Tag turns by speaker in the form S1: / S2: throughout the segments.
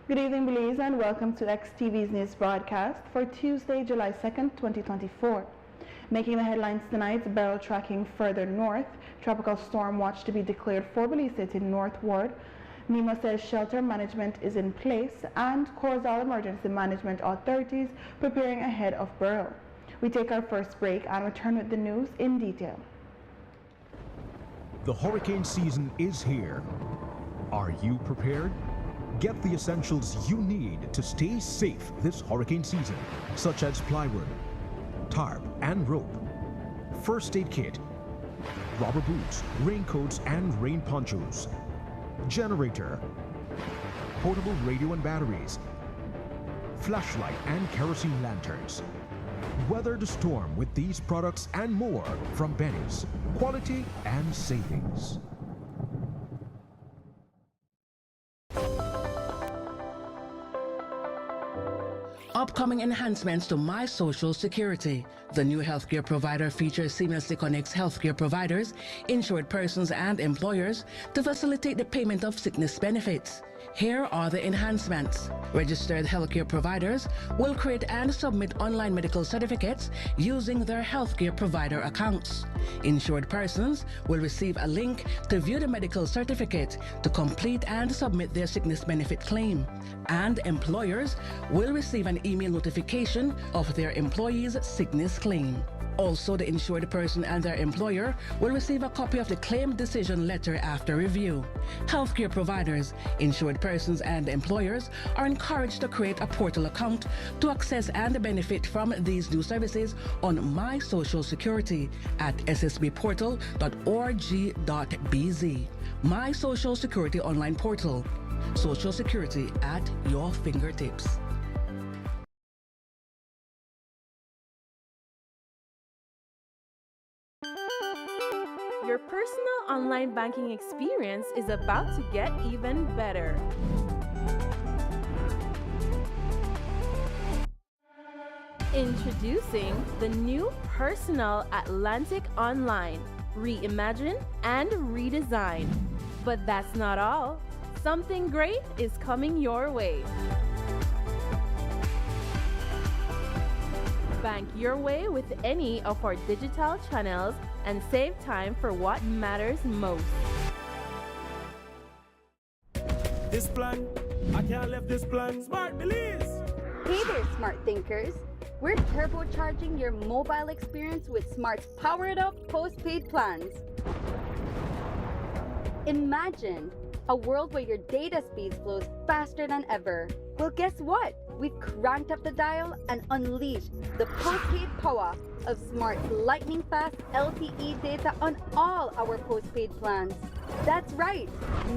S1: Good evening, Belize, and welcome to XTV's news broadcast for Tuesday, July 2nd, 2024. Making the headlines tonight, barrel tracking further north, tropical storm watch to be declared for Belize City northward. NEMA says shelter management is in place and Corzal Emergency Management authorities preparing ahead of Beryl. We take our first break and return with the news in detail.
S2: The hurricane season is here. Are you prepared? Get the essentials you need to stay safe this hurricane season, such as plywood, tarp and rope, first aid kit, rubber boots, raincoats and rain ponchos, generator, portable radio and batteries, flashlight and kerosene lanterns. Weather the storm with these products and more from Benny's. Quality and savings.
S3: Upcoming enhancements to My Social Security. The new healthcare provider feature seamlessly connects healthcare providers, insured persons, and employers to facilitate the payment of sickness benefits. Here are the enhancements. Registered healthcare providers will create and submit online medical certificates using their healthcare provider accounts. Insured persons will receive a link to view the medical certificate to complete and submit their sickness benefit claim. And employers will receive an email notification of their employee's sickness claim. Also, the insured person and their employer will receive a copy of the claim decision letter after review. Healthcare providers, insured persons, and employers are encouraged to create a portal account to access and benefit from these new services on My Social Security at ssbportal.org.bz. My Social Security online portal. Social Security at your fingertips.
S4: Your personal online banking experience is about to get even better. Introducing the new Personal Atlantic Online, reimagined and redesigned. But that's not all. Something great is coming your way. Bank your way with any of our digital channels and save time for what matters most.
S5: This plan, I can't leave this plan. Smart Belize!
S6: Hey there, smart thinkers. We're turbocharging your mobile experience with Smart's powered up postpaid plans. Imagine a world where your data speed flows faster than ever. Well, guess what? We've cranked up the dial and unleashed the postpaid power of Smart's lightning fast LTE data on all our postpaid plans. That's right,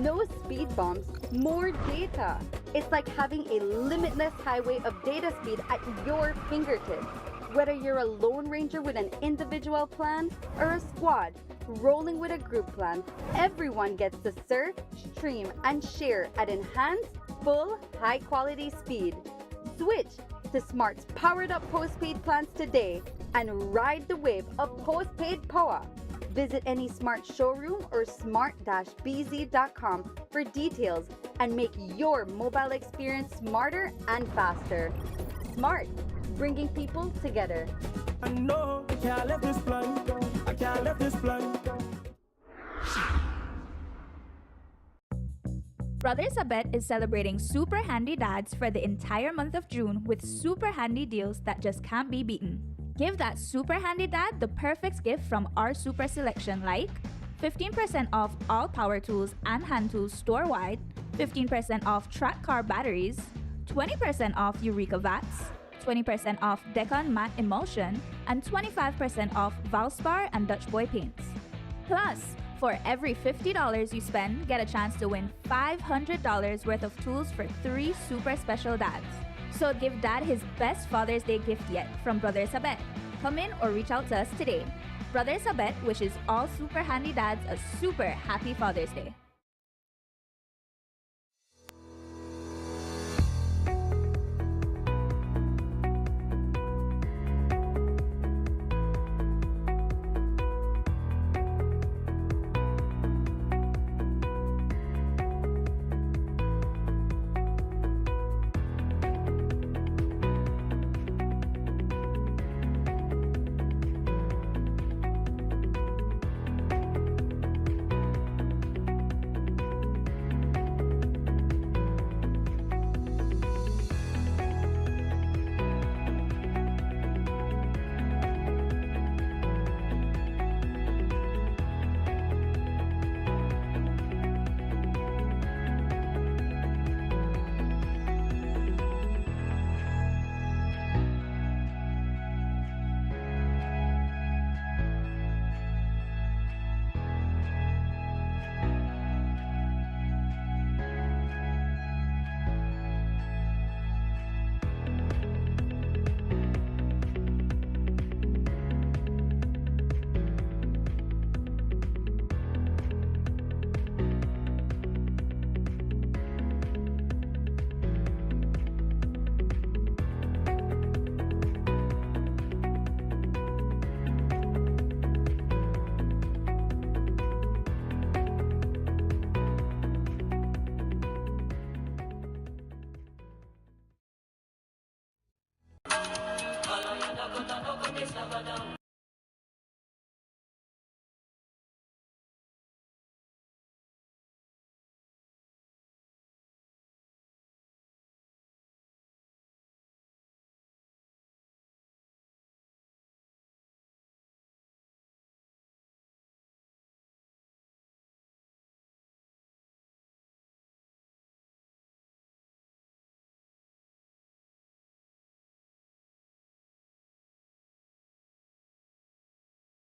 S6: no speed bumps, more data. It's like having a limitless highway of data speed at your fingertips. Whether you're a lone ranger with an individual plan or a squad rolling with a group plan, everyone gets to surf, stream, and share at enhanced, full, high-quality speed. Switch to Smart's powered-up postpaid plans today and ride the wave of postpaid power. Visit any Smart showroom or smart-bz.com for details and make your mobile experience smarter and faster. Smart, bringing people together.
S5: No, I can't leave this plan. I can't leave this plan.
S7: Brothers Abet is celebrating Super Handy Dads for the entire month of June with super handy deals that just can't be beaten. Give that super handy dad the perfect gift from our super selection, like 15% off all power tools and hand tools store-wide, 15% off track car batteries, 20% off Eureka Vats, 20% off Decon Matte Emulsion, and 25% off Valspar and Dutch Boy paints. Plus, for every $50 you spend, get a chance to win $500 worth of tools for 3 super special dads. So give Dad his best Father's Day gift yet from Brothers Abet. Come in or reach out to us today. Brothers Abet wishes all super handy dads a super happy Father's Day.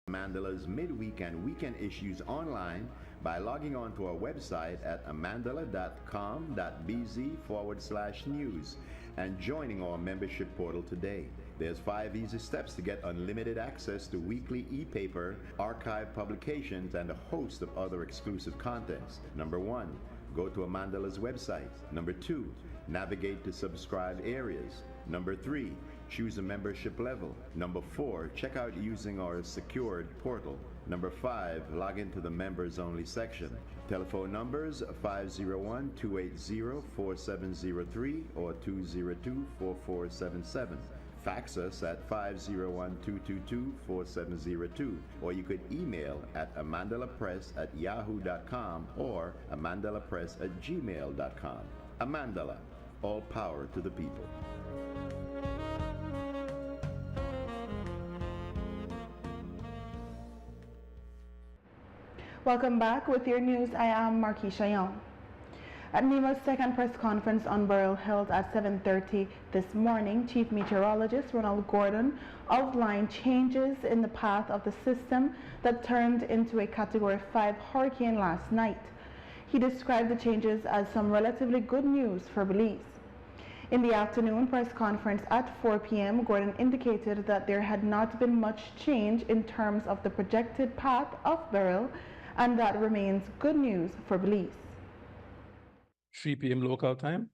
S8: Mandela's midweek and weekend issues online by logging on to our website at amandela.com.bz/news and joining our membership portal today. There's 5 easy steps to get unlimited access to weekly e-paper, archive publications, and a host of other exclusive contents. Number 1, go to Amandela's website. Number 2, navigate to subscribed areas. Number 3, choose a membership level. Number 4, check out using our secured portal. Number 5, log into the members only section. Telephone numbers 501-280-4703 or 202-4477. Fax us at 501-222-4702, or you could email at amandelapress@yahoo.com or amandelapress@gmail.com. Amandela, all power to the people.
S1: Welcome back with your news. I am MarKeisha Young. At NEMA's second press conference on Beryl held at 7:30 this morning, Chief Meteorologist Ronald Gordon outlined changes in the path of the system that turned into a Category 5 hurricane last night. He described the changes as some relatively good news for Belize. In the afternoon press conference at 4 p.m., Gordon indicated that there had not been much change in terms of the projected path of Beryl, and that remains good news for Belize.
S9: 3 p.m. local time.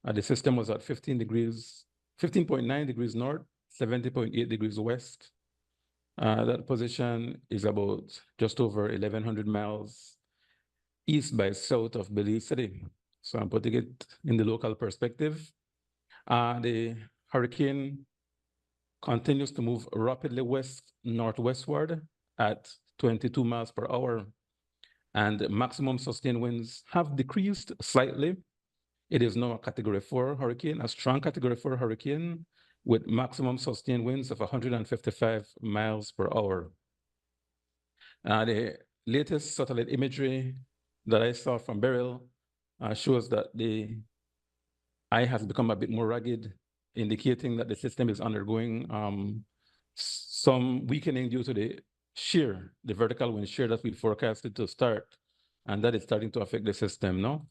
S9: The system was at 15.9 degrees north, 70.8 degrees west. That position is about just over 1,100 miles east by south of Belize City. So I'm putting it in the local perspective. The hurricane continues to move rapidly west-northwestward at 22 miles per hour, and maximum sustained winds have decreased slightly. It is now a Category 4 hurricane, a strong Category 4 hurricane with maximum sustained winds of 155 miles per hour. The latest satellite imagery that I saw from Beryl shows that the eye has become a bit more rugged, indicating that the system is undergoing some weakening due to the vertical wind shear that we forecasted to start, and that is starting to affect the system now.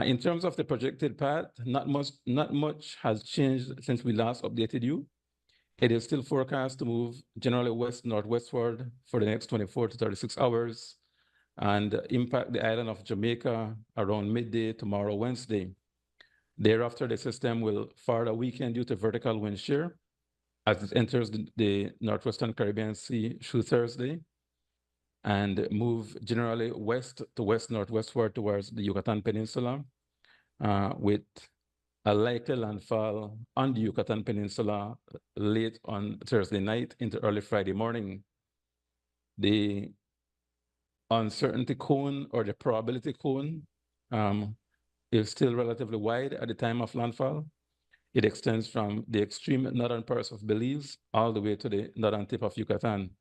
S9: In terms of the projected path, not much has changed since we last updated you. It is still forecast to move generally west-northwestward for the next 24 to 36 hours and impact the island of Jamaica around midday tomorrow, Wednesday. Thereafter, the system will further weaken due to vertical wind shear as it enters the northwestern Caribbean Sea through Thursday and move generally west to west-northwestward towards the Yucatan Peninsula with a likely landfall on the Yucatan Peninsula late on Thursday night into early Friday morning. The uncertainty cone or the probability cone is still relatively wide at the time of landfall. It extends from the extreme northern parts of Belize all the way to the northern tip of Yucatan,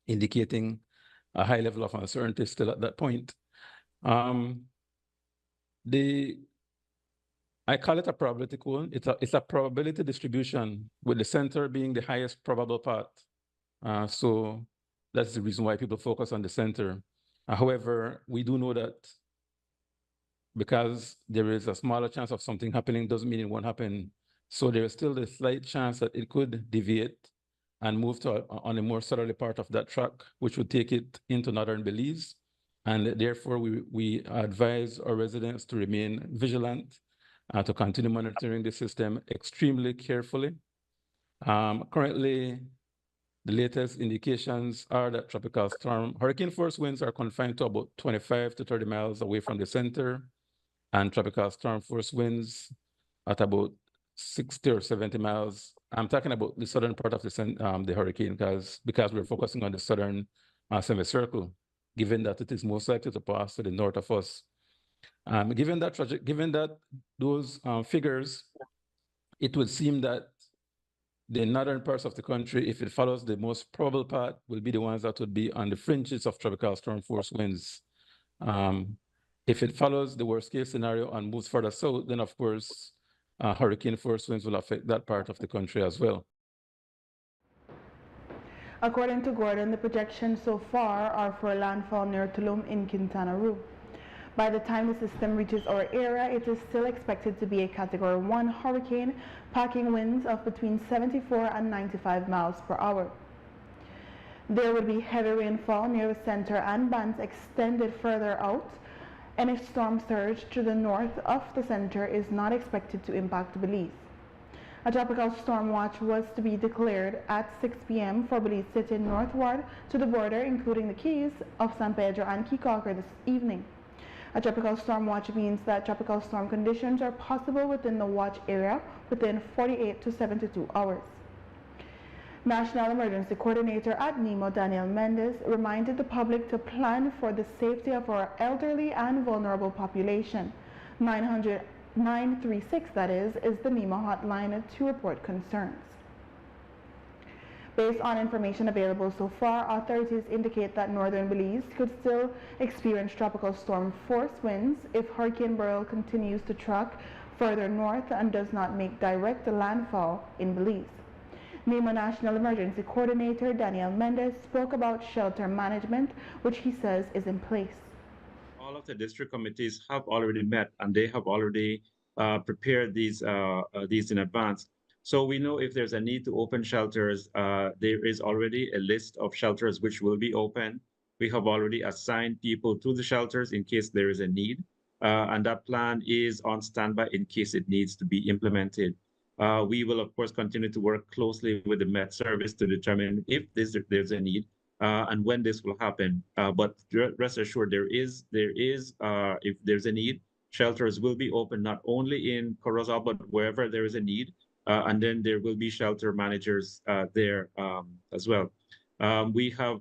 S9: indicating a high level of uncertainty still at that point. I call it a probability cone. It's a probability distribution with the center being the highest probable path. So that's the reason why people focus on the center. However, we do know that because there is a smaller chance of something happening doesn't mean it won't happen. So there is still a slight chance that it could deviate and move on a more southerly part of that track, which would take it into northern Belize. And therefore, we advise our residents to remain vigilant, to continue monitoring the system extremely carefully. Currently, the latest indications are that tropical storm hurricane force winds are confined to about 25 to 30 miles away from the center, and tropical storm force winds at about 60 or 70 miles I'm talking about the southern part of the hurricane because we're focusing on the southern semicircle, given that it is most likely to pass to the north of us. Given that those figures, it would seem that the northern parts of the country, if it follows the most probable path, will be the ones that would be on the fringes of tropical storm force winds. If it follows the worst case scenario and moves further south, then of course, hurricane force winds will affect that part of the country as well.
S1: According to Gordon, the projections so far are for landfall near Tulum in Quintana Roo. By the time the system reaches our area, it is still expected to be a Category 1 hurricane, packing winds of between 74 and 95 miles per hour. There will be heavy rainfall near the center and bands extended further out, and a storm surge to the north of the center is not expected to impact Belize. A tropical storm watch was to be declared at 6 p.m. for Belize City northward to the border, including the Keys of San Pedro and Key Calker this evening. A tropical storm watch means that tropical storm conditions are possible within the watch area within 48 to 72 hours. National Emergency Coordinator at NEMO, Daniel Mendez, reminded the public to plan for the safety of our elderly and vulnerable population. 936, that is the NEMO hotline to report concerns. Based on information available so far, authorities indicate that northern Belize could still experience tropical storm force winds if Hurricane Beryl continues to track further north and does not make direct landfall in Belize. NEMO National Emergency Coordinator Daniel Mendez spoke about shelter management, which he says is in place.
S10: All of the district committees have already met and they have already prepared these in advance. So we know if there's a need to open shelters, there is already a list of shelters which will be open. We have already assigned people to the shelters in case there is a need. And that plan is on standby in case it needs to be implemented. We will, of course, continue to work closely with the Met Service to determine if there's a need and when this will happen. But rest assured, if there's a need, shelters will be open not only in Corozal, but wherever there is a need. And then there will be shelter managers there as well. We have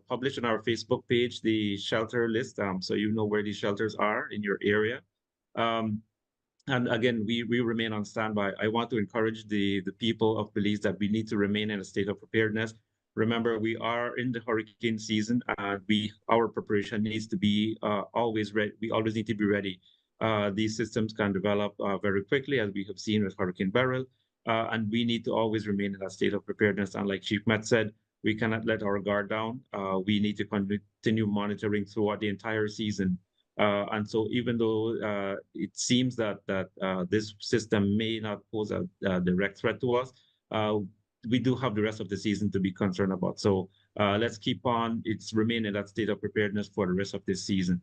S10: published on our Facebook page the shelter list, so you know where these shelters are in your area. And again, we remain on standby. I want to encourage the people of Belize that we need to remain in a state of preparedness. Remember, we are in the hurricane season, and our preparation needs to be always ready. We always need to be ready. These systems can develop very quickly, as we have seen with Hurricane Beryl, and we need to always remain in a state of preparedness. And like Chief Met said, we cannot let our guard down. We need to continue monitoring throughout the entire season. And so even though it seems that this system may not pose a direct threat to us, we do have the rest of the season to be concerned about. So let's keep on. Remain in that state of preparedness for the rest of this season.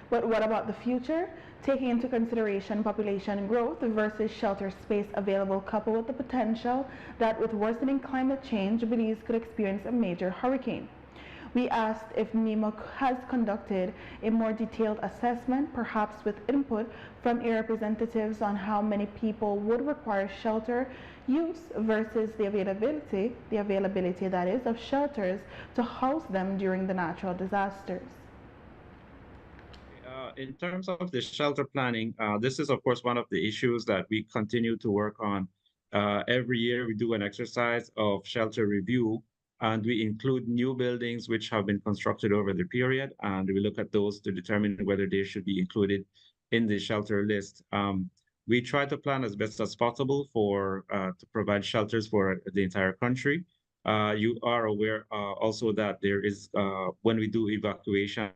S1: But what about the future? Taking into consideration population growth versus shelter space available, coupled with the potential that with worsening climate change, Belize could experience a major hurricane. We asked if NEMO has conducted a more detailed assessment, perhaps with input from area representatives on how many people would require shelter use versus the availability that is of shelters to house them during the natural disasters.
S10: In terms of the shelter planning, this is of course one of the issues that we continue to work on. Every year we do an exercise of shelter review, and we include new buildings which have been constructed over the period, and we look at those to determine whether they should be included in the shelter list. We try to plan as best as possible to provide shelters for the entire country. You are aware also that there is, when we do evacuation,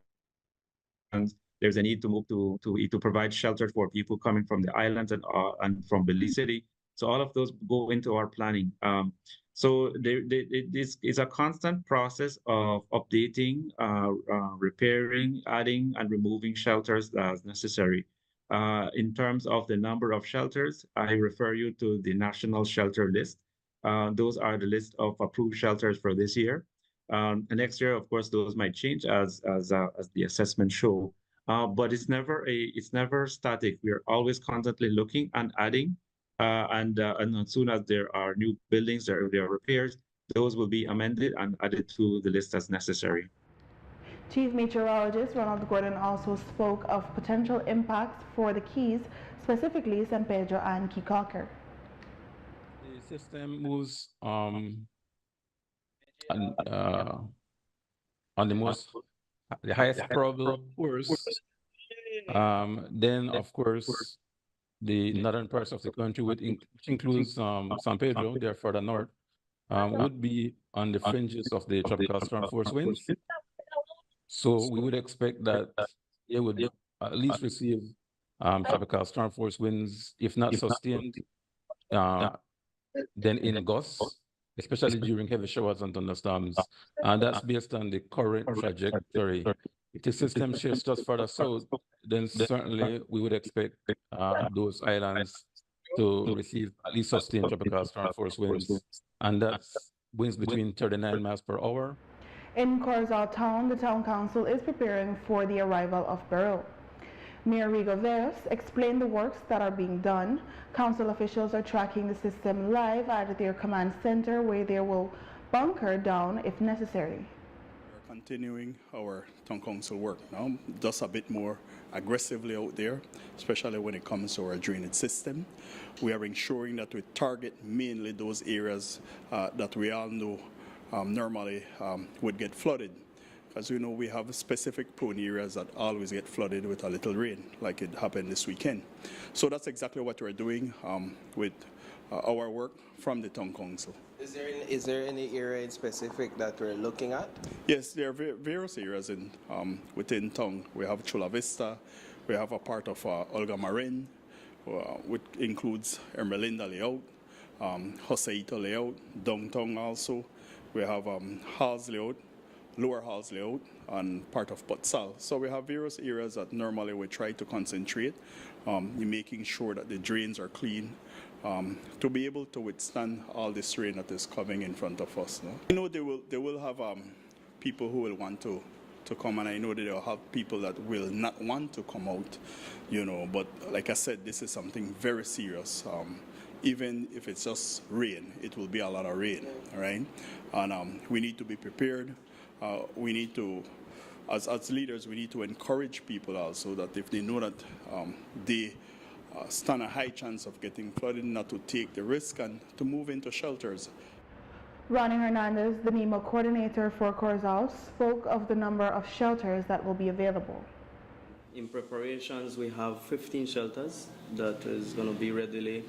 S10: there's a need to move to provide shelter for people coming from the islands and from Belize City. So all of those go into our planning. So this is a constant process of updating, repairing, adding, and removing shelters as necessary. In terms of the number of shelters, I refer you to the national shelter list. Those are the list of approved shelters for this year. And next year, of course, those might change as the assessments show. But it's never static. We're always constantly looking and adding And as soon as there are new buildings, there are repairs, those will be amended and added to the list as necessary.
S1: Chief Meteorologist Ronald Gordon also spoke of potential impacts for the Keys, specifically San Pedro and Key-Calker.
S9: The system moves on the highest probable course. Then, of course, the northern parts of the country, which includes San Pedro, they're further north, would be on the fringes of the tropical storm force winds. So we would expect that they would at least receive tropical storm force winds, if not sustained, then in gusts, especially during heavy showers and thunderstorms. And that's based on the current trajectory. If the system shifts just further south, then certainly we would expect those islands to receive at least sustained tropical storm force winds. And that's winds between 39 miles per hour.
S1: In Corozal Town, the Town Council is preparing for the arrival of Beryl. Mayor Rigo Veros explained the works that are being done. Council officials are tracking the system live at their command center, where they will bunker down if necessary.
S11: We're continuing our Town Council work now, just a bit more aggressively out there, especially when it comes to our drainage system. We are ensuring that we target mainly those areas that we all know normally would get flooded. As you know, we have specific prone areas that always get flooded with a little rain, like it happened this weekend. So that's exactly what we're doing with our work from the Town Council.
S12: Is there any area in specific that we're looking at?
S11: Yes, there are various areas within town. We have Chula Vista, we have a part of Olga Marin, which includes Ermelinda Layout, Joseito Layout, downtown also. We have Halls Layout, Lower Halls Layout, and part of Potsal. So we have various areas that normally we try to concentrate in making sure that the drains are clean to be able to withstand all this rain that is coming in front of us. No? I know they will have people who will want to come, and I know that they'll have people that will not want to come out, you know, but like I said, this is something very serious. Even if it's just rain, it will be a lot of rain, all right? And we need to be prepared. We need to, as leaders, we need to encourage people also that if they know that they stand a high chance of getting flooded, not to take the risk and to move into shelters.
S1: Ronnie Hernandez, the NEMO coordinator for Corozal, spoke of the number of shelters that will be available.
S13: In preparations, we have 15 shelters that is going to be readily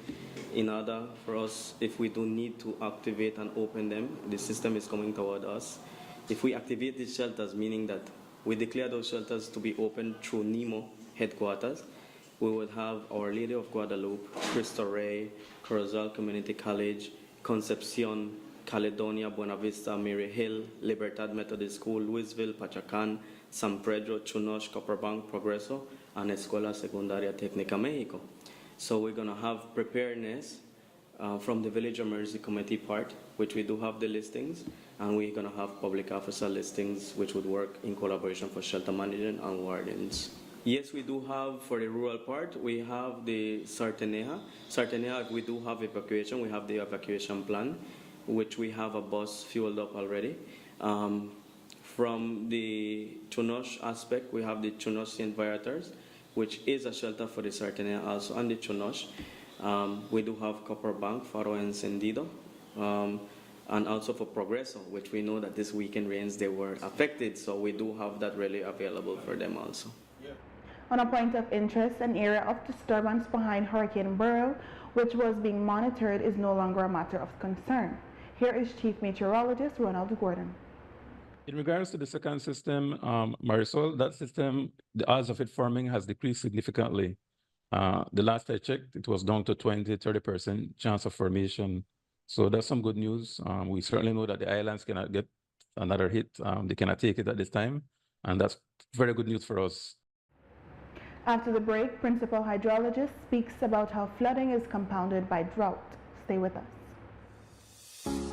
S13: in order for us. If we do need to activate and open them, the system is coming toward us. If we activate these shelters, meaning that we declare those shelters to be open through NEMO headquarters, we would have Our Lady of Guadalupe, Cristo Rey, Corozal Community College, Concepcion, Caledonia, Buena Vista, Mary Hill, Libertad Methodist School, Louisville, Pachacan, San Pedro, Chunosh, Copperbank, Progreso, and Escuela Secundaria Técnica Mexico. So we're going to have preparedness from the Village Emergency Committee part, which we do have the listings, and we're going to have public officer listings, which would work in collaboration for shelter management and wardens. Yes, we do have, for the rural part, we have the Sarteneja. Sarteneja, we do have evacuation. We have the evacuation plan, which we have a bus fueled up already. From the Chunosh aspect, we have the Chunosh St. Viators, which is a shelter for the Sarteneja also, and the Chunosh. We do have Copperbank, Faro Encendido, and also for Progreso, which we know that this weekend rains, they were affected, so we do have that really available for them also.
S1: On a point of interest, an area of disturbance behind Hurricane Beryl, which was being monitored, is no longer a matter of concern. Here is Chief Meteorologist Ronald Gordon.
S9: In regards to the second system, Marisol, that system, the odds of it forming has decreased significantly. The last I checked, it was down to 20-30% chance of formation. So that's some good news. We certainly know that the islands cannot get another hit. They cannot take it at this time. And that's very good news for us.
S1: After the break, Principal Hydrologist speaks about how flooding is compounded by drought. Stay with us.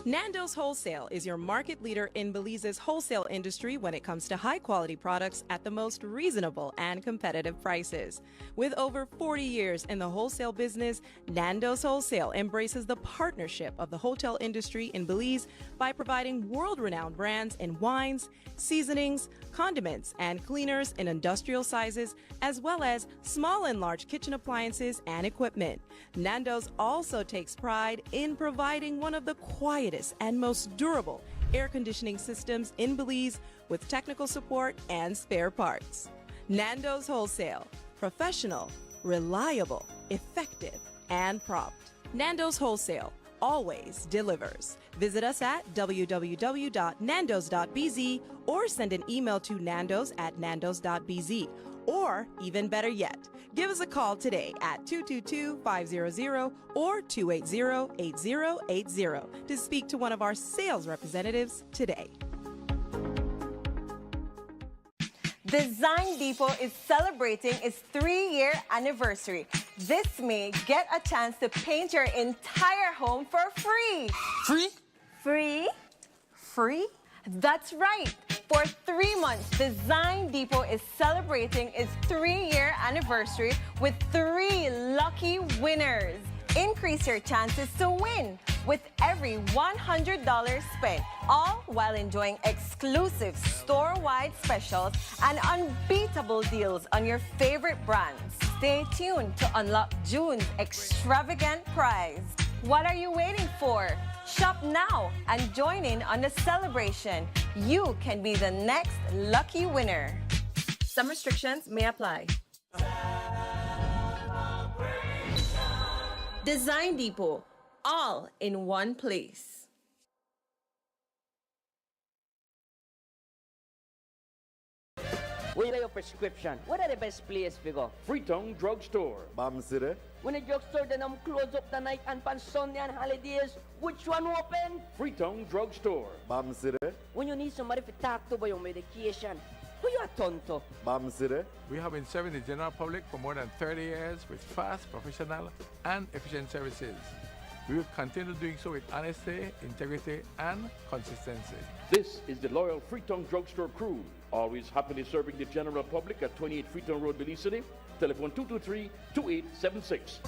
S14: Nando's Wholesale is your market leader in Belize's wholesale industry when it comes to high-quality products at the most reasonable and competitive prices. With over 40 years in the wholesale business, Nando's Wholesale embraces the partnership of the hotel industry in Belize by providing world-renowned brands in wines, seasonings, condiments, and cleaners in industrial sizes, as well as small and large kitchen appliances and equipment. Nando's also takes pride in providing one of the quietest and most durable air conditioning systems in Belize with technical support and spare parts. Nando's Wholesale. Professional, reliable, effective, and prompt. Nando's Wholesale always delivers. Visit us at www.nandos.bz or send an email to nandos@nandos.bz. Or, even better yet, give us a call today at 222-500 or 280-8080 to speak to one of our sales representatives today.
S15: Design Depot is celebrating its 3-year anniversary. This May, get a chance to paint your entire home for free.
S16: Free?
S15: Free? Free? That's right. For 3 months, Design Depot is celebrating its 3-year anniversary with 3 lucky winners. Increase your chances to win with every $100 spent, all while enjoying exclusive store-wide specials and unbeatable deals on your favorite brands. Stay tuned to unlock June's extravagant prize. What are you waiting for? Shop now and join in on the celebration. You can be the next lucky winner. Some restrictions may apply. Design Depot, all in one place.
S17: Where are your prescription? What are the best place to go?
S18: Freetown Drugstore.
S19: Bam City.
S17: When the drugstore then close up the night and pan Sunday and holidays, which one open?
S18: Freetown Drugstore.
S19: Bam City.
S17: When you need somebody to talk to about your medication, who you are tonto?
S19: Bam City.
S20: We have been serving the general public for more than 30 years with fast, professional, and efficient services. We will continue doing so with honesty, integrity, and consistency.
S18: This is the loyal Freetown Drugstore crew, always happily serving the general public at 28 Freetown Road, Belize City. Telephone 223-2876.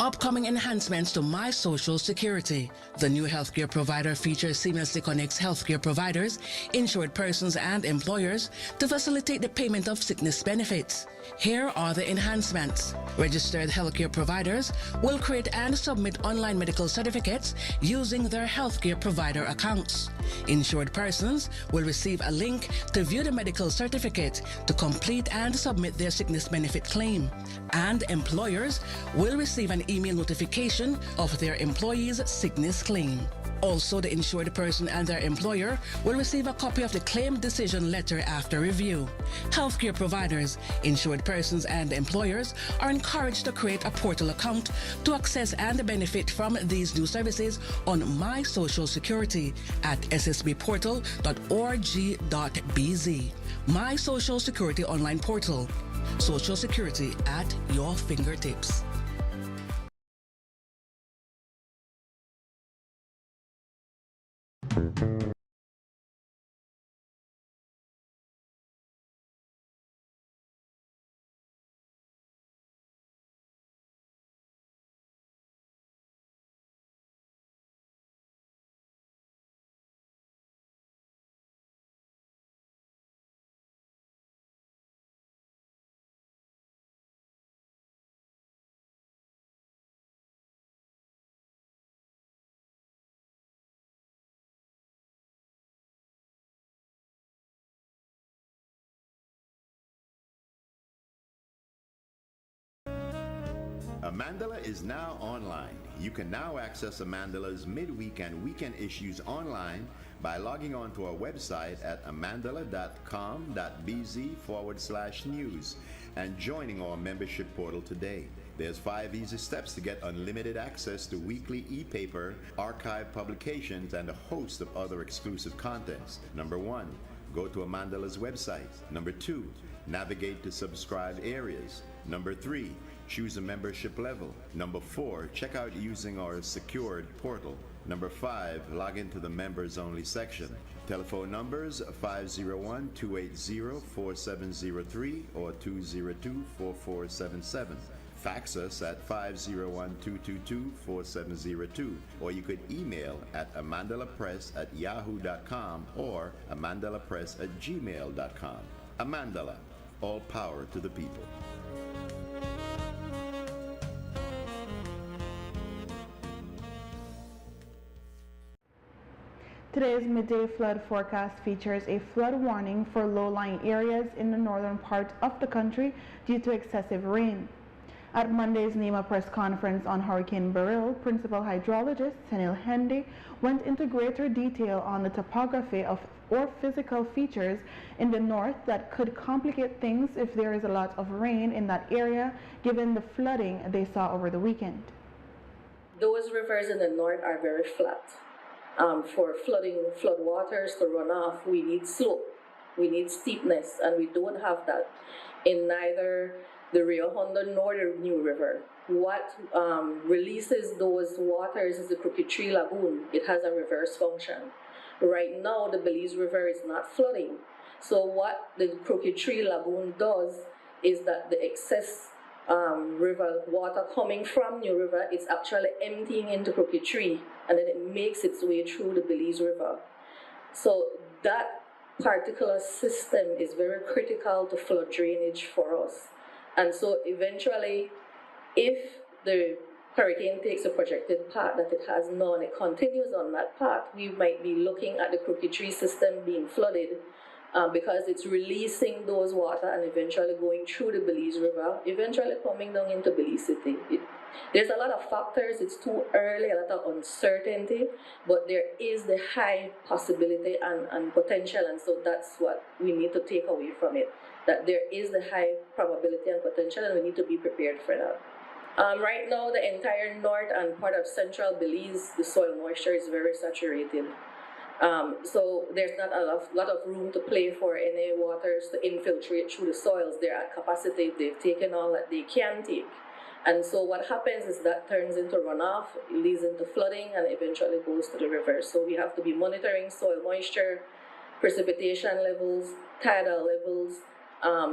S3: Upcoming enhancements to My Social Security. The new healthcare provider feature seamlessly connects healthcare providers, insured persons, and employers to facilitate the payment of sickness benefits. Here are the enhancements. Registered healthcare providers will create and submit online medical certificates using their healthcare provider accounts. Insured persons will receive a link to view the medical certificate to complete and submit their sickness benefit claim. And employers will receive an email notification of their employee's sickness claim. Also, the insured person and their employer will receive a copy of the claim decision letter after review. Healthcare providers, insured persons, and employers are encouraged to create a portal account to access and benefit from these new services on My Social Security at ssbportal.org.bz. My Social Security online portal. Social Security at your fingertips.
S8: Amandala is now online. You can now access Amandala's midweek and weekend issues online by logging on to our website at amandala.com.bz/news and joining our membership portal today. There's 5 easy steps to get unlimited access to weekly e-paper, archive publications, and a host of other exclusive contents. Number 1, go to Amandala's website. Number 2, navigate to subscribed areas. Number 3, choose a membership level. Number 4, check out using our secured portal. Number 5, log into the members only section. Telephone numbers 501-280-4703 or 202-4477. Fax us at 501-222-4702, or you could email at amandalapress@yahoo.com or amandalapress@gmail.com. Amandala, all power to the people.
S1: Today's midday flood forecast features a flood warning for low-lying areas in the northern part of the country due to excessive rain. At Monday's NEMA press conference on Hurricane Beryl, Principal Hydrologist Senil Hendy went into greater detail on the topography or physical features in the north that could complicate things if there is a lot of rain in that area, given the flooding they saw over the weekend.
S16: Those rivers in the north are very flat. For flood waters to run off, we need slope, we need steepness, and we don't have that in neither the Rio Hondo nor the New River. What releases those waters is the Crooked Tree Lagoon. It has a reverse function. Right now, the Belize River is not flooding. So what the Crooked Tree Lagoon does is that the excess river water coming from New River is actually emptying into Crooked Tree, and then it makes its way through the Belize River. So that particular system is very critical to flood drainage for us. And so eventually, if the hurricane takes a projected path that it has now and it continues on that path, we might be looking at the Crooked Tree system being flooded because it's releasing those water and eventually going through the Belize River, eventually coming down into Belize City. There's a lot of factors. It's too early, a lot of uncertainty, but there is the high possibility and potential, and so that's what we need to take away from it, that there is the high probability and potential, and we need to be prepared for that. Right now, the entire north and part of central Belize, the soil moisture is very saturated. So there's not a lot of room to play for any waters to infiltrate through the soils. They're at capacity. They've taken all that they can take. And so what happens is that turns into runoff, leads into flooding, and eventually goes to the river. So we have to be monitoring soil moisture, precipitation levels, tidal levels,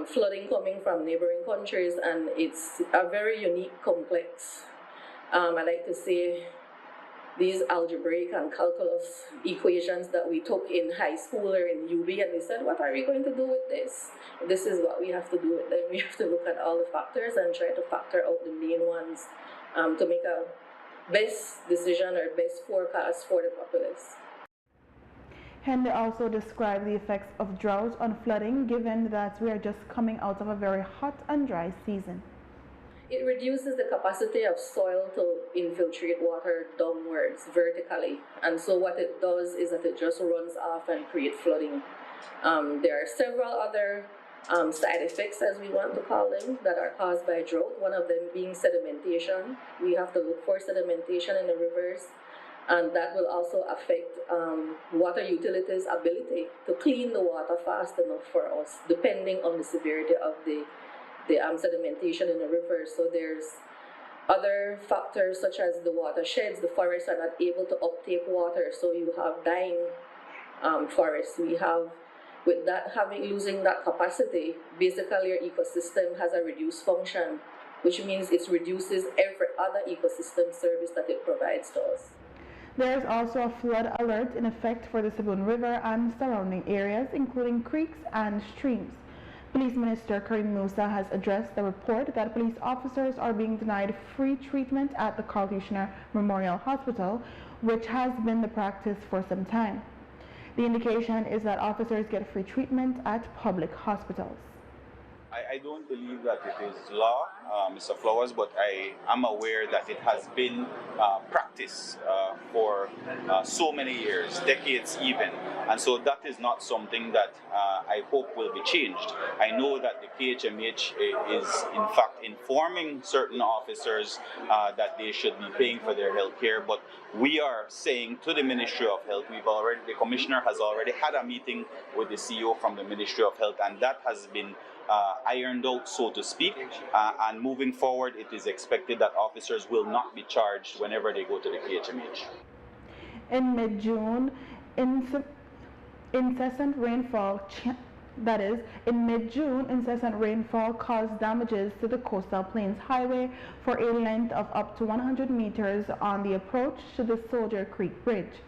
S16: flooding coming from neighboring countries, and it's a very unique, complex I like to say these algebraic and calculus equations that we took in high school or in UB, and we said, what are we going to do with this? This is what we have to do with them. We have to look at all the factors and try to factor out the main ones to make a best decision or best forecast for the populace.
S1: Henry also described the effects of drought on flooding, given that we are just coming out of a very hot and dry season.
S16: It reduces the capacity of soil to infiltrate water downwards, vertically. And so what it does is that it just runs off and creates flooding. There are several other side effects, as we want to call them, that are caused by drought, one of them being sedimentation. We have to look for sedimentation in the rivers, and that will also affect water utilities' ability to clean the water fast enough for us, depending on the severity of the sedimentation in the rivers. So there's other factors such as the watersheds. The forests are not able to uptake water, so you have dying forests. We have, with that losing that capacity, basically your ecosystem has a reduced function, which means it reduces every other ecosystem service that it provides to us.
S1: There is also a flood alert in effect for the Sabun River and surrounding areas, including creeks and streams. Police Minister Karim Musa has addressed the report that police officers are being denied free treatment at the Carl Kushner Memorial Hospital, which has been the practice for some time. The indication is that officers get free treatment at public hospitals.
S19: I don't believe that it is law, Mr. Flowers, but I am aware that it has been practice for so many years, decades even, and so that is not something that I hope will be changed. I know that the KHMH is in fact informing certain officers that they should be paying for their health care, but we are saying to the Ministry of Health, the Commissioner has already had a meeting with the CEO from the Ministry of Health, and that has been ironed out, so to speak, and moving forward it is expected that officers will not be charged whenever they go to the KHMH.
S1: In mid-June, incessant rainfall caused damages to the Coastal Plains Highway for a length of up to 100 meters on the approach to the Soldier Creek Bridge.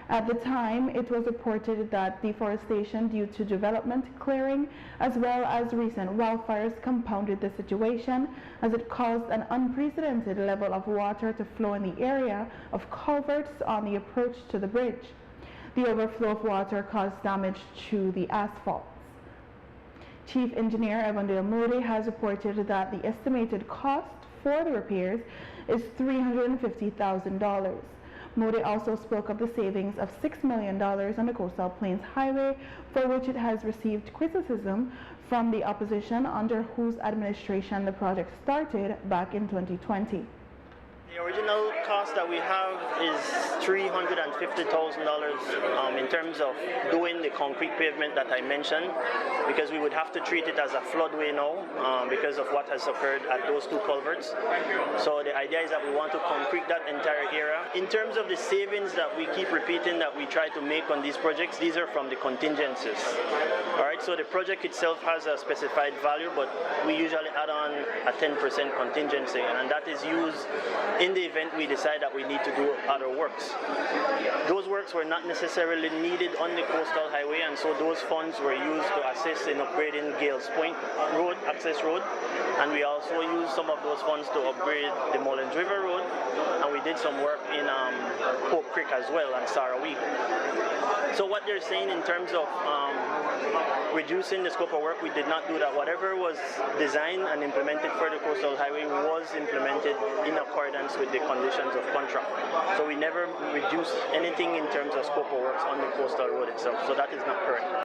S1: At the time, it was reported that deforestation due to development clearing, as well as recent wildfires, compounded the situation, as it caused an unprecedented level of water to flow in the area of culverts on the approach to the bridge. The overflow of water caused damage to the asphalts. Chief Engineer Evandale Moody has reported that the estimated cost for the repairs is $350,000. Moody also spoke of the savings of $6 million on the Coastal Plains Highway, for which it has received criticism from the opposition, under whose administration the project started back in 2020.
S21: The original cost that we have is $350,000 in terms of doing the concrete pavement that I mentioned, because we would have to treat it as a floodway now because of what has occurred at those two culverts. So the idea is that we want to concrete that entire area. In terms of the savings that we keep repeating that we try to make on these projects, these are from the contingencies. All right, so the project itself has a specified value, but we usually add on a 10% contingency, and that is used in the event we decide that we need to do other works. Those works were not necessarily needed on the coastal highway, and so those funds were used to assist in upgrading Gales Point Road, access road, and we also used some of those funds to upgrade the Mullins River Road, and we did some work in Hope Creek as well and Sarawee. So what they're saying in terms of reducing the scope of work, we did not do that. Whatever was designed and implemented for the coastal highway was implemented in accordance with the conditions of contract. So we never reduced anything in terms of scope of works on the coastal road itself. So that is not correct.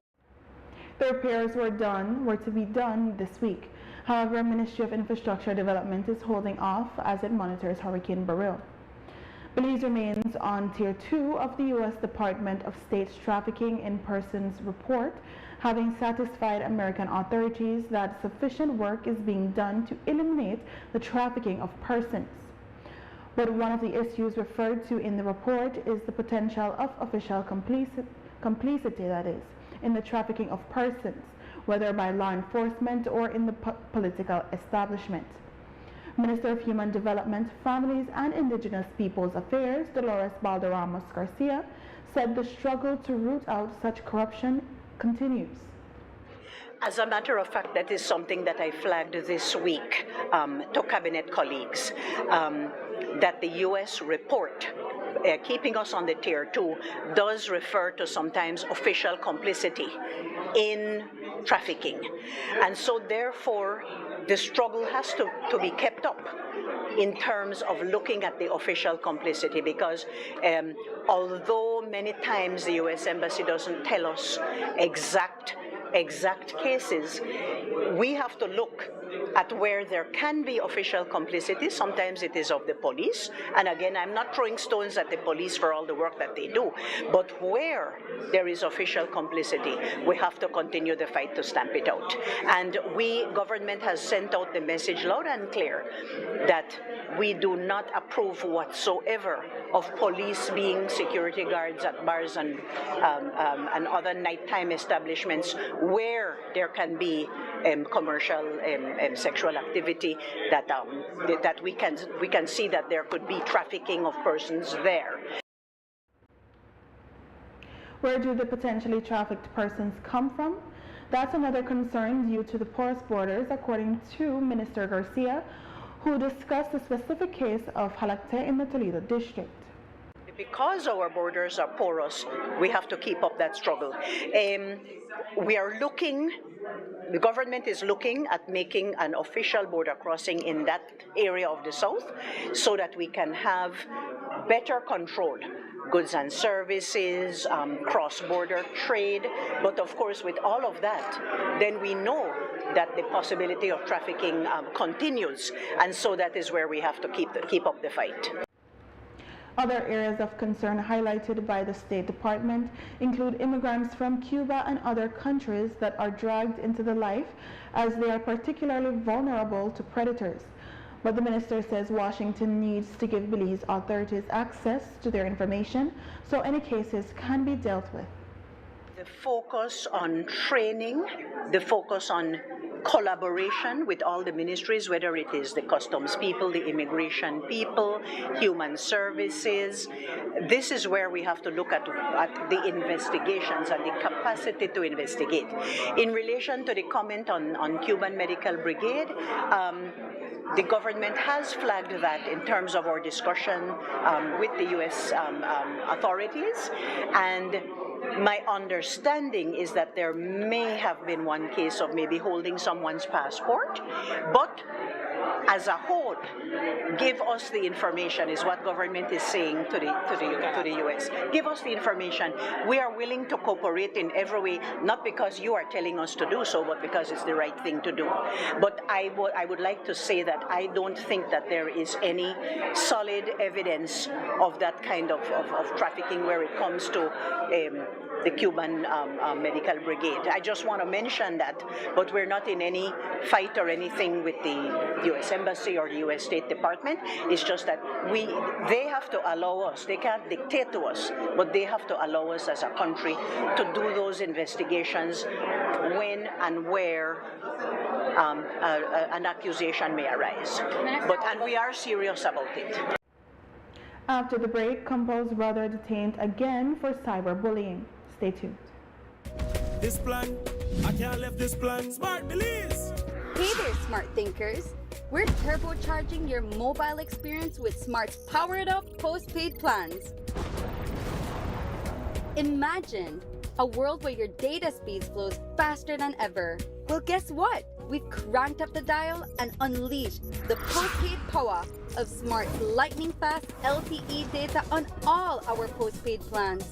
S1: The repairs were to be done this week. However, Ministry of Infrastructure Development is holding off as it monitors Hurricane Beryl. Belize remains on Tier 2 of the U.S. Department of State's Trafficking in Persons report, having satisfied American authorities that sufficient work is being done to eliminate the trafficking of persons. But one of the issues referred to in the report is the potential of official complicity, that is, in the trafficking of persons, whether by law enforcement or in the political establishment. Minister of Human Development, Families and Indigenous Peoples Affairs, Dolores Balderramos Garcia, said the struggle to root out such corruption continues.
S2: As a matter of fact, that is something that I flagged this week to cabinet colleagues, that the U.S. report, keeping us on the tier 2, does refer to sometimes official complicity in trafficking. And so therefore, the struggle has to be kept up in terms of looking at the official complicity, because although many times the U.S. Embassy doesn't tell us exact cases, we have to look at where there can be official complicity. Sometimes it is of the police, and again, I'm not throwing stones at the police for all the work that they do, but where there is official complicity, we have to continue the fight to stamp it out. And government has sent out the message loud and clear that we do not approve whatsoever of police being security guards at bars and other nighttime establishments where there can be commercial sexual activity, that we can see that there could be trafficking of persons there.
S1: Where do the potentially trafficked persons come from? That's another concern due to the porous borders, according to Minister Garcia, who discussed the specific case of Halacte in the Toledo district.
S2: Because our borders are porous, we have to keep up that struggle. The government is looking at making an official border crossing in that area of the south so that we can have better control, goods and services, cross-border trade. But of course, with all of that, then we know that the possibility of trafficking continues, and so that is where we have to keep up the fight.
S1: Other areas of concern highlighted by the State Department include immigrants from Cuba and other countries that are dragged into the life, as they are particularly vulnerable to predators. But the minister says Washington needs to give Belize authorities access to their information so any cases can be dealt with.
S2: The focus on training, the focus on collaboration with all the ministries, whether it is the customs people, the immigration people, human services. This is where we have to look at the investigations and the capacity to investigate. In relation to the comment on Cuban Medical Brigade, the government has flagged that in terms of our discussion with the U.S. Authorities, and my understanding is that there may have been one case of maybe holding someone's passport, but as a whole, give us the information is what government is saying to the U.S. Give us the information. We are willing to cooperate in every way, not because you are telling us to do so, but because it's the right thing to do. But I would like to say that I don't think that there is any solid evidence of that kind of trafficking where it comes to the Cuban Medical Brigade. I just want to mention that, but we're not in any fight or anything with the U.S. Embassy or the U.S. State Department. It's just that they have to allow us. They can't dictate to us, but they have to allow us as a country to do those investigations when and where an accusation may arise. And we are serious about it.
S1: After the break, Compo's brother detained again for cyberbullying. Stay tuned.
S5: This plan, I can't leave this plan. Smart Belize!
S6: Hey there, smart thinkers. We're turbocharging your mobile experience with Smart's powered up postpaid plans. Imagine a world where your data speeds flows faster than ever. Well, guess what? We've cranked up the dial and unleashed the postpaid power of Smart's lightning-fast LTE data on all our postpaid plans.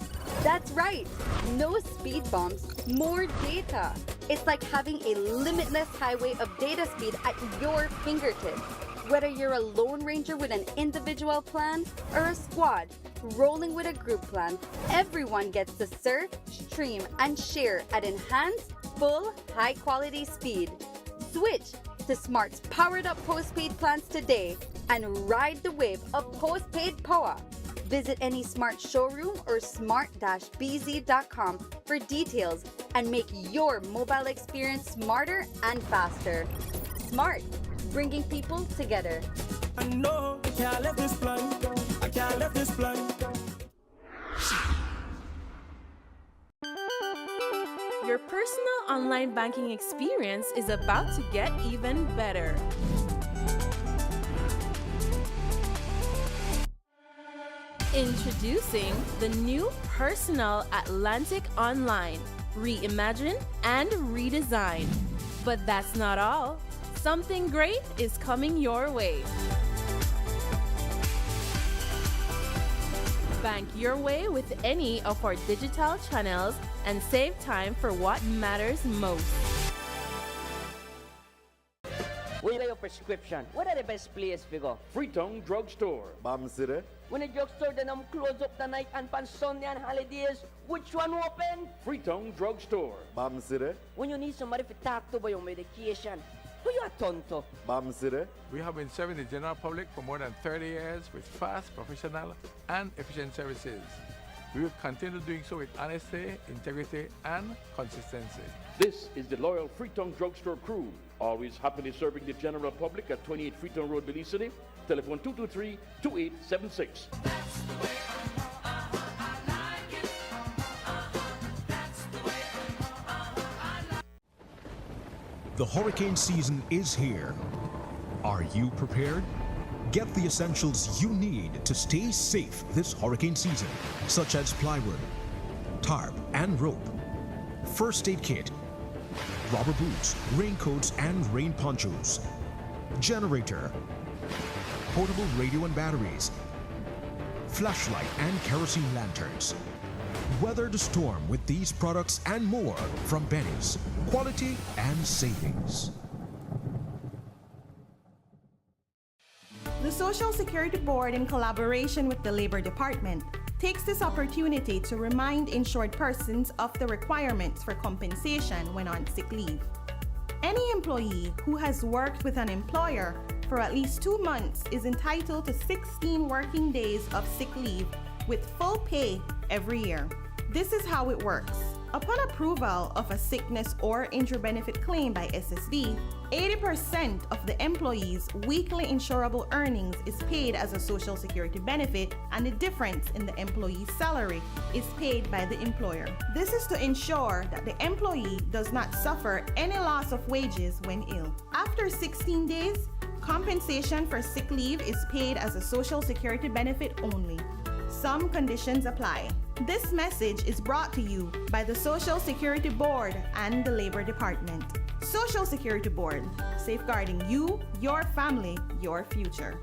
S6: That's right, no speed bumps, more data. It's like having a limitless highway of data speed at your fingertips. Whether you're a lone ranger with an individual plan or a squad rolling with a group plan, everyone gets to surf, stream, and share at enhanced, full, high-quality speed. Switch to Smart's powered-up postpaid plans today and ride the wave of postpaid power. Visit any Smart showroom or smart-bz.com for details and make your mobile experience smarter and faster. Smart, bringing people together.
S5: I know I can't let this plan. I can't let this plan.
S4: Your personal online banking experience is about to get even better. Introducing the new Personal Atlantic Online, reimagined and redesigned. But that's not all. Something great is coming your way. Bank your way with any of our digital channels and save time for what matters most.
S17: Where are your prescription? What are the best place we go?
S18: Freetown Drugstore.
S22: Bam City.
S17: When the drugstore then close up the night and pan Sunday and holidays, which one open?
S18: Freetown Drugstore.
S22: Bam City.
S17: When you need somebody to talk to about your medication, who you are turn to?
S22: Bam City.
S20: We have been serving the general public for more than 30 years with fast, professional, and efficient services. We will continue doing so with honesty, integrity, and consistency.
S18: This is the loyal Freetown Drugstore crew, always happily serving the general public at 28 Freetown Road, Belize City. Telephone 223-2876.
S23: The hurricane season is here. Are you prepared? Get the essentials you need to stay safe this hurricane season, such as plywood, tarp and rope, first aid kit, rubber boots, raincoats and rain ponchos, generator, portable radio and batteries, flashlight and kerosene lanterns. Weather the storm with these products and more from Benny's. Quality and savings.
S1: The Social Security Board, in collaboration with the Labor Department, takes this opportunity to remind insured persons of the requirements for compensation when on sick leave. Any employee who has worked with an employer for at least 2 months is entitled to 16 working days of sick leave with full pay every year. This is how it works. Upon approval of a sickness or injury benefit claim by SSD, 80% of the employee's weekly insurable earnings is paid as a Social Security benefit, and the difference in the employee's salary is paid by the employer. This is to ensure that the employee does not suffer any loss of wages when ill. After 16 days, compensation for sick leave is paid as a Social Security benefit only. Some conditions apply. This message is brought to you by the Social Security Board and the Labor Department. Social Security Board, safeguarding you, your family, your future.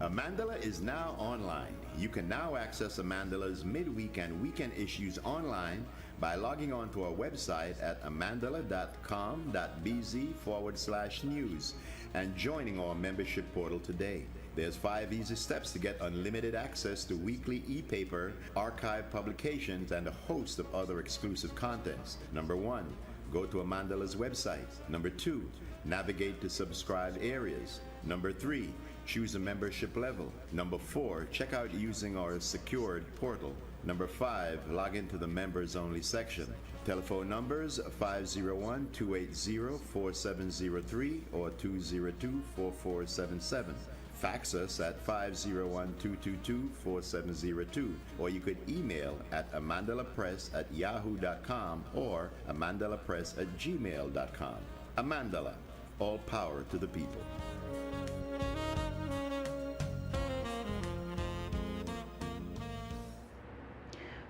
S8: Amandala is now online. You can now access Amandala's midweek and weekend issues online by logging on to our website at amandala.com.bz/news and joining our membership portal today. There's 5 easy steps to get unlimited access to weekly e-paper, archive publications, and a host of other exclusive contents. Number 1, go to Amandala's website. Number 2, navigate to subscribed areas. Number 3, choose a membership level. Number 4, check out using our secured portal. Number 5, log into the members only section. Telephone numbers 501-280-4703 or 202-4477. Fax us at 501-222-4702, or you could email at amandalapress@yahoo.com or amandalapress@gmail.com. Amandala, all power to the people.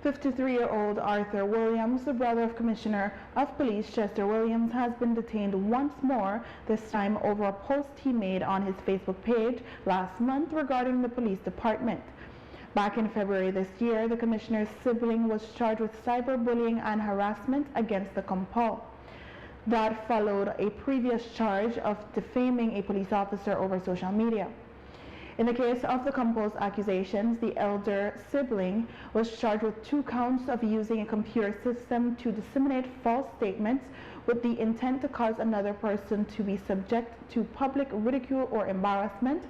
S1: 53-year-old Arthur Williams, the brother of Commissioner of Police Chester Williams, has been detained once more, this time over a post he made on his Facebook page last month regarding the police department. Back in February this year, the commissioner's sibling was charged with cyberbullying and harassment against the Compal. That followed a previous charge of defaming a police officer over social media. In the case of the Compal's accusations, the elder sibling was charged with 2 counts of using a computer system to disseminate false statements with the intent to cause another person to be subject to public ridicule or embarrassment,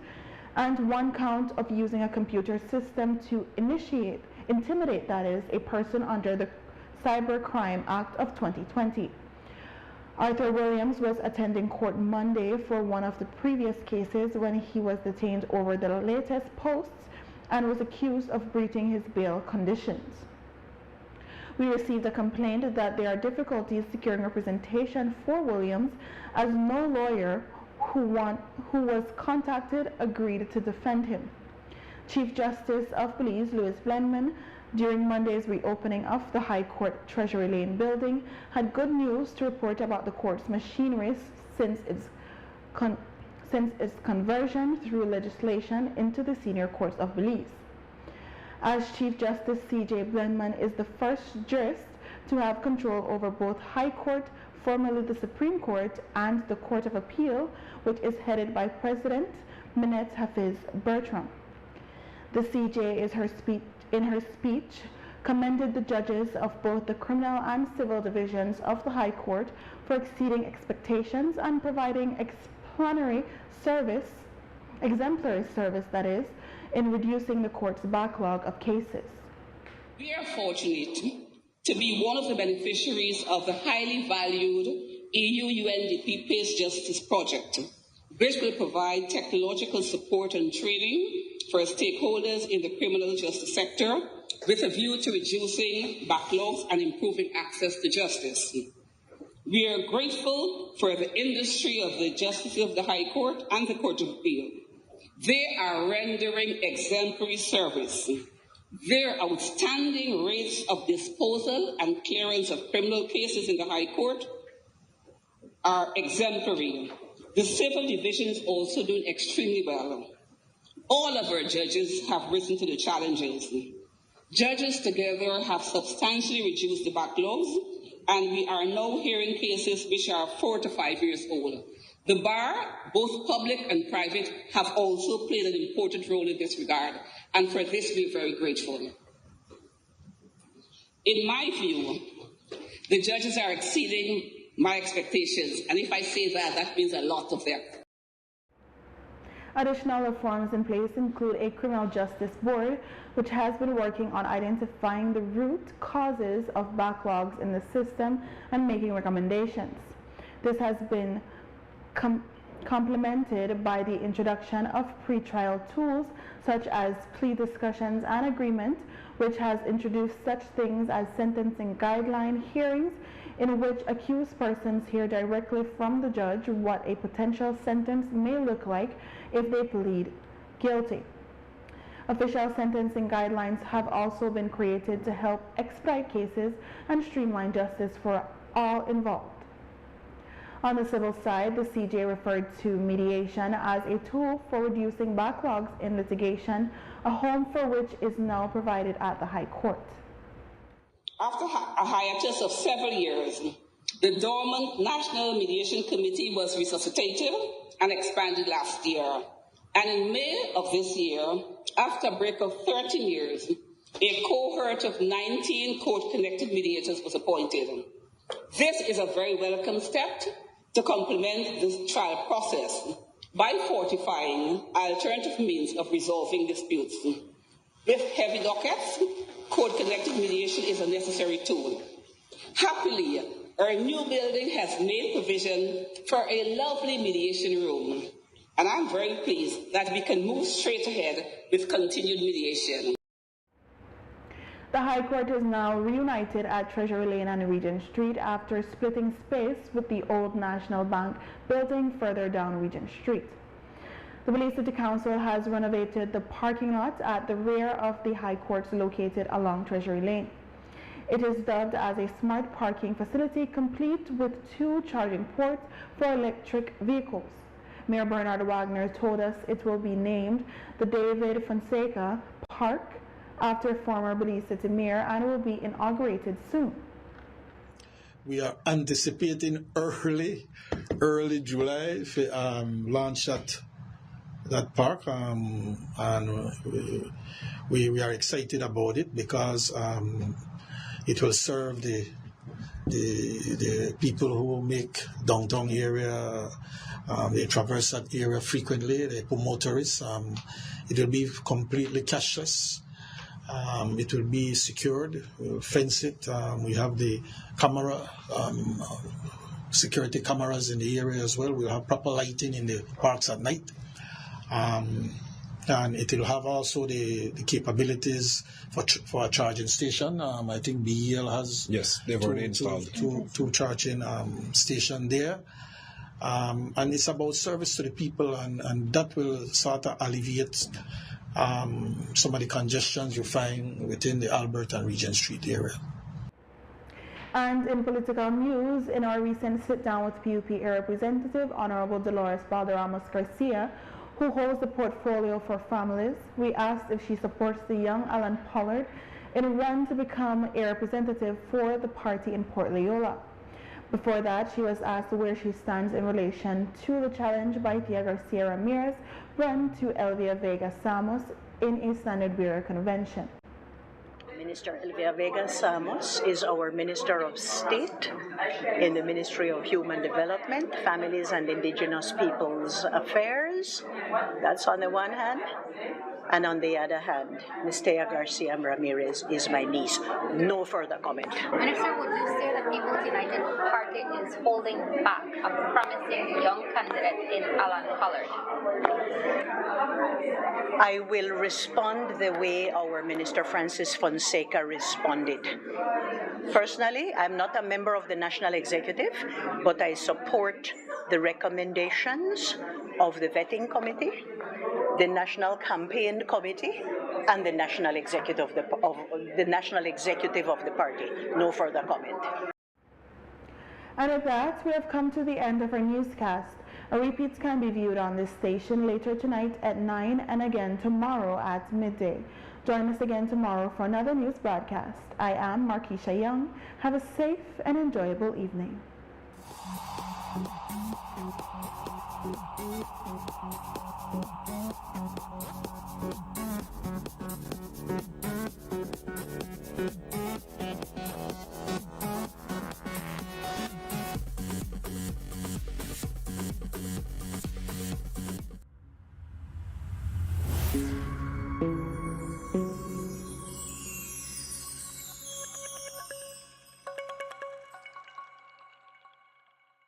S1: and 1 count of using a computer system to intimidate, that is, a person under the Cybercrime Act of 2020. Arthur Williams was attending court Monday for one of the previous cases when he was detained over the latest posts and was accused of breaching his bail conditions. We received a complaint that there are difficulties securing representation for Williams as no lawyer who was contacted agreed to defend him. Chief Justice of Belize Louis Blenman, during Monday's reopening of the High Court Treasury Lane building, had good news to report about the court's machinery since its conversion through legislation into the Senior Courts of Belize. As Chief Justice C.J. Blenman is the first jurist to have control over both High Court, formerly the Supreme Court, and the Court of Appeal, which is headed by President Minette Hafiz Bertram. The CJ in her speech commended the judges of both the criminal and civil divisions of the High Court for exceeding expectations and providing exemplary service, that is, in reducing the court's backlog of cases.
S7: We are fortunate to be one of the beneficiaries of the highly valued EU-UNDP Pace Justice Project, which will provide technological support and training for stakeholders in the criminal justice sector with a view to reducing backlogs and improving access to justice. We are grateful for the industry of the Justices of the High Court and the Court of Appeal. They are rendering exemplary service. Their outstanding rates of disposal and clearance of criminal cases in the High Court are exemplary. The civil division is also doing extremely well. All of our judges have risen to the challenges. Judges together have substantially reduced the backlogs, and we are now hearing cases which are 4 to 5 years old. The bar, both public and private, have also played an important role in this regard, and for this we are very grateful. In my view, the judges are exceeding my expectations, and if I say that, that means a lot of them.
S1: Additional reforms in place include a criminal justice board, which has been working on identifying the root causes of backlogs in the system and making recommendations. This has been complemented by the introduction of pretrial tools such as plea discussions and agreement, which has introduced such things as sentencing guideline hearings in which accused persons hear directly from the judge what a potential sentence may look like if they plead guilty. Official sentencing guidelines have also been created to help expedite cases and streamline justice for all involved. On the civil side, the CJ referred to mediation as a tool for reducing backlogs in litigation, a home for which is now provided at the High Court.
S7: After a hiatus of several years, the dormant National Mediation Committee was resuscitated and expanded last year. And in May of this year, after a break of 13 years, a cohort of 19 court-connected mediators was appointed. This is a very welcome step to complement this trial process by fortifying alternative means of resolving disputes. With heavy dockets, court-connected mediation is a necessary tool. Happily, our new building has made provision for a lovely mediation room, and I'm very pleased that we can move straight ahead with continued mediation.
S1: The High Court is now reunited at Treasury Lane and Regent Street after splitting space with the old National Bank building further down Regent Street. The Belize City Council has renovated the parking lot at the rear of the High Court located along Treasury Lane. It is dubbed as a smart parking facility complete with 2 charging ports for electric vehicles. Mayor Bernard Wagner told us it will be named the David Fonseca Park after former Belize City Mayor and will be inaugurated soon.
S10: We are anticipating early July to launch that park, and we are excited about it because it will serve the people who make downtown area. They traverse that area frequently. They motorists. It will be completely cashless. It will be secured. We'll fence it. We have the camera security cameras in the area as well. We'll have proper lighting in the parks at night. And it will have also the capabilities for a charging station. I think BEL has
S11: they've already installed
S10: two charging station there. And it's about service to the people, and that will sort of alleviate some of the congestions you find within the Albert and Regent Street area.
S1: And in political news, in our recent sit-down with PUP Air Representative Honorable Dolores Balderramos Garcia, who holds the portfolio for families, we asked if she supports the young Alan Pollard in a run to become a representative for the party in Port Leola. Before that, she was asked where she stands in relation to the challenge by Tia Garcia Ramirez run to Elvia Vega Samos in a standard bearer convention.
S2: Minister Elvia Vega Samos is our Minister of State in the Ministry of Human Development, Families and Indigenous Peoples Affairs. That's on the one hand. And on the other hand, Ms. Tia Garcia Ramirez is my niece. No further comment.
S12: Minister, would you say the People's United Party is holding back a promising young candidate in Alan Pollard?
S2: I will respond the way our Minister Francis Fonseca responded. Personally, I'm not a member of the National Executive, but I support the recommendations of the Vetting Committee, the National Campaign Committee, and the National Executive of the party. No further comment.
S1: And with that, we have come to the end of our newscast. Our repeats can be viewed on this station later tonight at 9 and again tomorrow at midday. Join us again tomorrow for another news broadcast. I am MarKeisha Young. Have a safe and enjoyable evening.